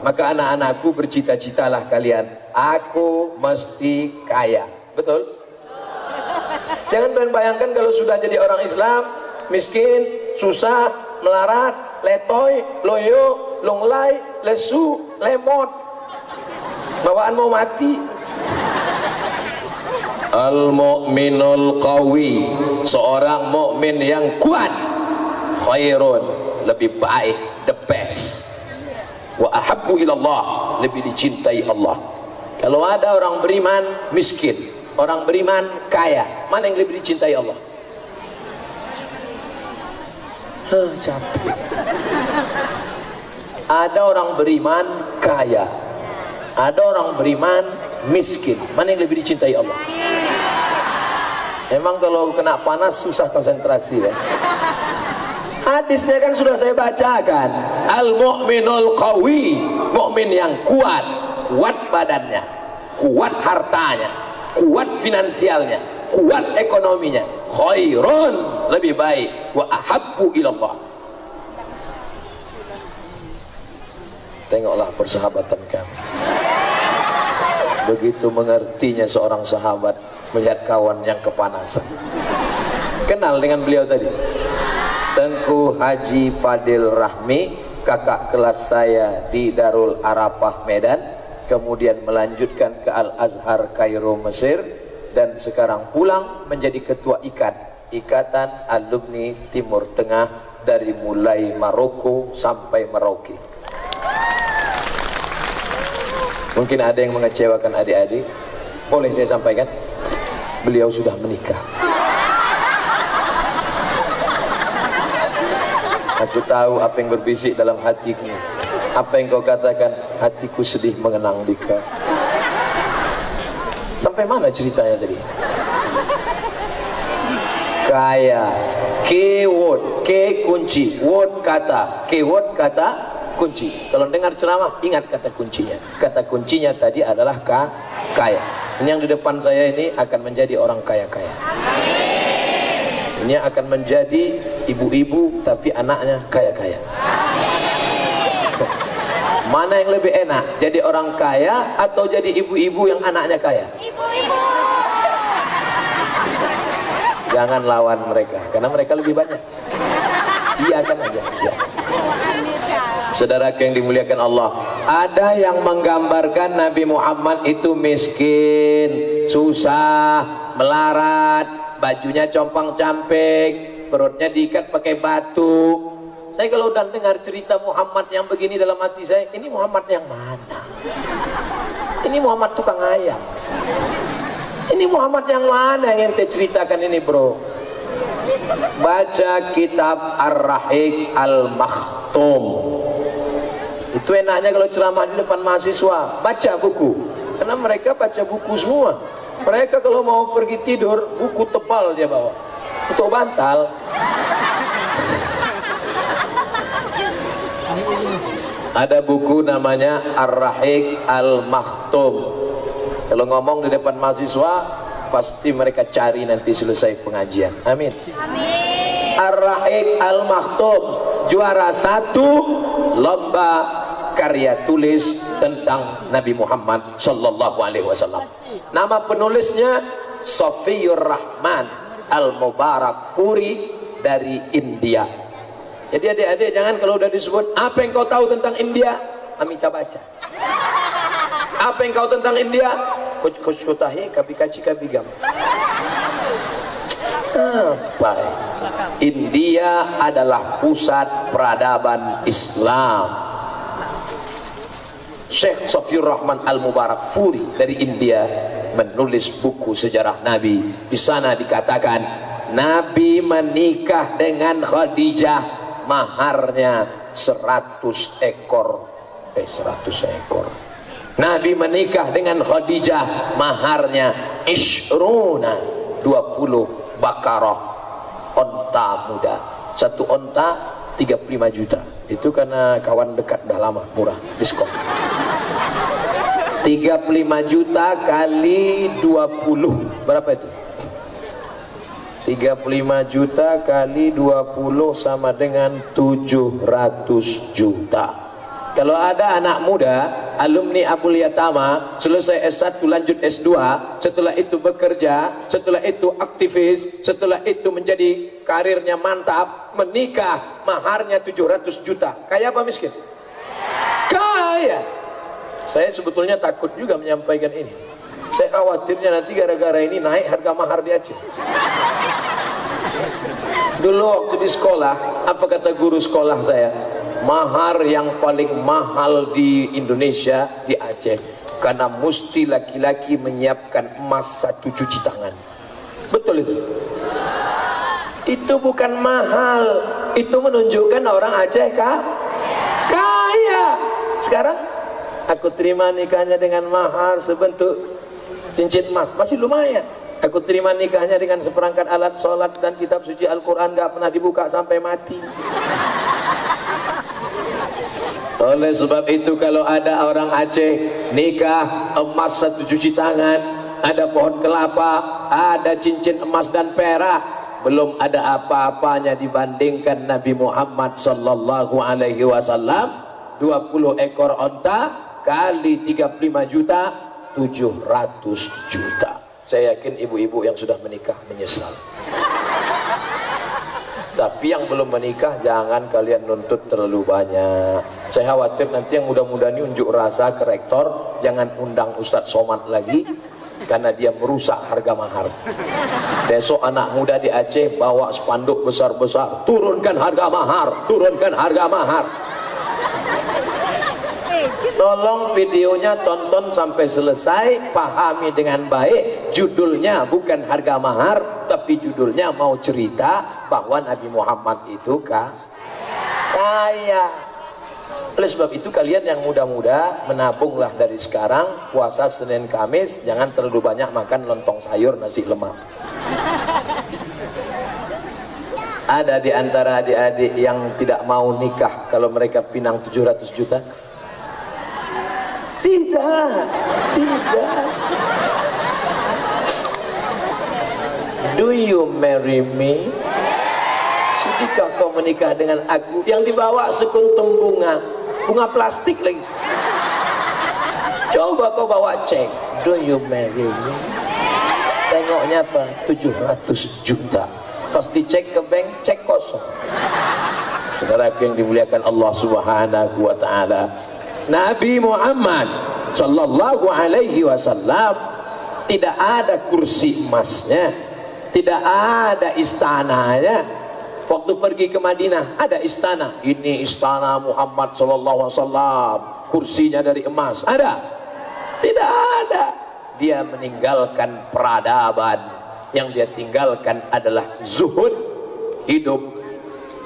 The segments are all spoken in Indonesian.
Maka anak-anakku bercita-citalah kalian, aku mesti kaya. Betul? Jangan kalian bayangkan kalau sudah jadi orang Islam, miskin, susah, melarat, letoy, loyo, longlai, lesu, lemot, bawaan mau mati. Al-mu'minul qawi, seorang mukmin yang kuat, khairun, lebih baik, the best, wa ahabbu ilallah, lebih dicintai Allah. Kalau ada orang beriman miskin, orang beriman kaya, mana yang lebih dicintai Allah? Capek. Ada orang beriman kaya, ada orang beriman miskin, mana yang lebih dicintai Allah? Emang kalau kena panas susah konsentrasi ya. Hadisnya kan sudah saya bacakan. Al-mu'minul qawi, mukmin yang kuat, kuat badannya, kuat hartanya, kuat finansialnya, kuat ekonominya, khairun, lebih baik, wa ahabbu ilallah. Tengoklah persahabatan kami. Begitu mengertinya seorang sahabat melihat kawan yang kepanasan. Kenal dengan beliau tadi, Tengku Haji Fadil Rahmi, kakak kelas saya di Darul Arafah Medan, kemudian melanjutkan ke Al-Azhar Kairo Mesir, dan sekarang pulang menjadi ketua Ikatan Alumni Timur Tengah dari mulai Maroko sampai Merauke. Mungkin ada yang mengecewakan adik-adik, boleh saya sampaikan, beliau sudah menikah. Aku tahu apa yang berbisik dalam hatiku. Apa yang kau katakan, hatiku sedih mengenang Dika. Sampai mana ceritanya tadi? Kaya, keyword, ke kunci, word kata, keyword kata, kunci. Kalau dengar ceramah, ingat kata kuncinya. Kata kuncinya tadi adalah kaya. Ini yang di depan saya ini akan menjadi orang kaya-kaya. Ini akan menjadi ibu-ibu tapi anaknya kaya-kaya. Mana yang lebih enak? Jadi orang kaya atau jadi ibu-ibu yang anaknya kaya? Ibu-ibu. Jangan lawan mereka, karena mereka lebih banyak. Iya kan aja. Ya. Saudaraku yang dimuliakan Allah, ada yang menggambarkan Nabi Muhammad itu miskin, susah, melarat, bajunya compang-camping, perutnya diikat pakai batu. Saya kalau udah dengar cerita Muhammad yang begini dalam hati saya, ini Muhammad yang mana? Ini Muhammad tukang ayam. Ini Muhammad yang mana yang ente ceritakan ini, bro? Baca kitab Ar-Rahiq Al-Makhtum. Itu enaknya kalau ceramah di depan mahasiswa, baca buku. Karena mereka baca buku semua. Mereka kalau mau pergi tidur, buku tebal dia bawa untuk bantal. Ada buku namanya Ar-Rahiq Al-Makhtum. Kalau ngomong di depan mahasiswa, pasti mereka cari nanti selesai pengajian. Amin. Amin. Ar-Rahiq Al-Makhtum, juara 1 lomba karya tulis tentang Nabi Muhammad sallallahu alaihi wasallam. Nama penulisnya Sofiyur Rahman Al-Mubarak Furi dari India. Jadi adik-adik jangan kalau udah disebut apa yang kau tahu tentang India, minta baca. Apa yang kau tentang India? Kuch kotahi kabi kaci kabi gam. Apa? India adalah pusat peradaban Islam. Syekh Sofiyur Rahman Al-Mubarak Furi dari India menulis buku sejarah Nabi. Di sana dikatakan Nabi menikah dengan Khadijah, maharnya 100 ekor. 100 ekor. Nabi menikah dengan Khadijah, maharnya ishruna, 20 bakarah, onta muda. Satu onta 35 juta. Itu karena kawan dekat udah lama, murah, diskon. 35 juta kali 20 berapa itu? 35 juta kali 20 sama dengan 700 juta. Kalau ada anak muda alumni Abul Yatama selesai S1 lanjut S2, setelah itu bekerja, setelah itu aktivis, setelah itu menjadi karirnya mantap, menikah, maharnya 700 juta, kaya apa miskin? Kaya. Saya sebetulnya takut juga menyampaikan ini. Saya khawatirnya nanti gara-gara ini naik harga mahar di Aceh. Dulu waktu di sekolah, apa kata guru sekolah saya? Mahar yang paling mahal di Indonesia di Aceh, karena mesti laki-laki menyiapkan emas 1 cuci tangan. Betul itu? Itu bukan mahal, itu menunjukkan orang Aceh kaya. Sekarang aku terima nikahnya dengan mahar sebentuk cincin emas, masih lumayan. Aku terima nikahnya dengan seperangkat alat sholat dan kitab suci Al-Quran, gak pernah dibuka sampai mati. Oleh sebab itu kalau ada orang Aceh nikah emas 1 cuci tangan, ada pohon kelapa, ada cincin emas dan perak, belum ada apa-apanya dibandingkan Nabi Muhammad sallallahu alaihi wasallam. 20 ekor onta kali 35 juta, 700 juta. Saya yakin ibu-ibu yang sudah menikah menyesal. Tapi yang belum menikah jangan kalian nuntut terlalu banyak. Saya khawatir nanti yang muda-muda ini unjuk rasa ke rektor, jangan undang Ustadz Somad lagi, karena dia merusak harga mahar. Besok anak muda di Aceh bawa spanduk besar-besar, turunkan harga mahar, turunkan harga mahar. Tolong videonya tonton sampai selesai, pahami dengan baik. Judulnya bukan harga mahar, tapi judulnya mau cerita bahwa Nabi Muhammad itu kaya. Oleh sebab itu kalian yang muda-muda menabunglah dari sekarang. Puasa Senin Kamis jangan terlalu banyak makan lontong sayur nasi lemak. Ada di antara adik-adik yang tidak mau nikah kalau mereka pinang 700 juta? Tidak. Do you marry me? Sudikah kau menikah dengan aku? Yang dibawa sekuntum bunga plastik lagi. Coba kau bawa cek, do you marry me? Tengoknya apa? 700 juta. Pas dicek ke bank, cek kosong. Saudaraku yang dimuliakan Allah Subhanahu wa ta'ala, Nabi Muhammad sallallahu alaihi wasallam tidak ada kursi emasnya, tidak ada istananya. Waktu pergi ke Madinah ada istana, ini istana Muhammad sallallahu alaihi wasallam, kursinya dari emas, ada? Tidak ada. Dia meninggalkan peradaban, yang dia tinggalkan adalah zuhud, hidup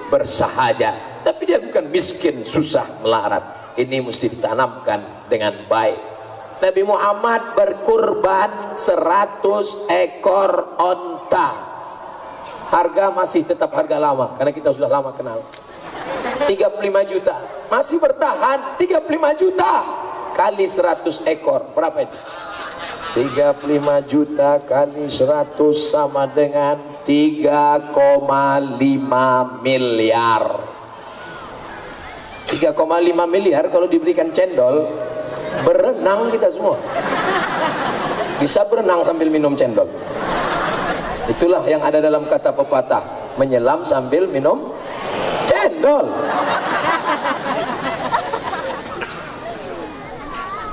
bersahaja. Tapi dia bukan miskin susah melarat. Ini mesti ditanamkan dengan baik. Nabi Muhammad berkurban 100 ekor onta. Harga masih tetap harga lama, karena kita sudah lama kenal. 35 juta, masih bertahan. 35 juta kali 100 ekor, berapa itu? 35 juta kali 100 sama dengan 3,5 miliar. 3,5 miliar kalau diberikan cendol, berenang kita semua. Bisa berenang sambil minum cendol. Itulah yang ada dalam kata pepatah, menyelam sambil minum cendol.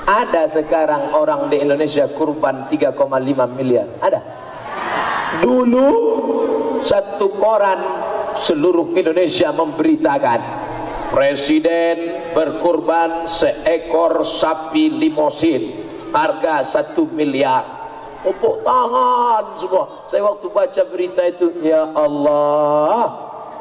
Ada sekarang orang di Indonesia kurban 3,5 miliar. Ada. Dulu satu koran seluruh Indonesia memberitakan Presiden berkurban seekor sapi limosin, harga 1 miliar. Tepuk tangan semua. Saya waktu baca berita itu, ya Allah,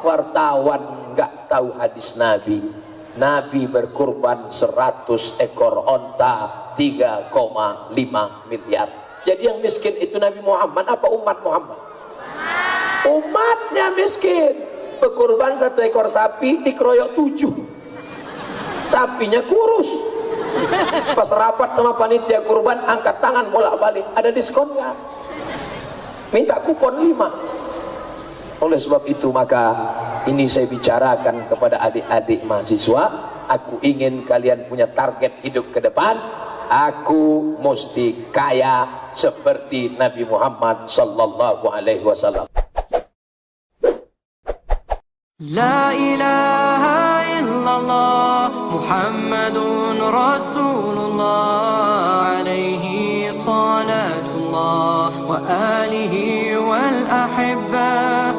wartawan nggak tahu hadis Nabi. Nabi berkurban 100 ekor onta, 3,5 miliar. Jadi yang miskin itu Nabi Muhammad apa umat Muhammad? Umatnya miskin. Berkurban 1 ekor sapi dikeroyok 7. Sapinya kurus. Pas rapat sama panitia kurban, angkat tangan bolak-balik, ada diskon nggak? Minta kupon 5. Oleh sebab itu maka ini saya bicarakan kepada adik-adik mahasiswa, aku ingin kalian punya target hidup ke depan, aku mesti kaya seperti Nabi Muhammad sallallahu alaihi wasallam. La ilaha illallah Muhammadun Rasulullah alaihi salatullah wa alihi wal ahibba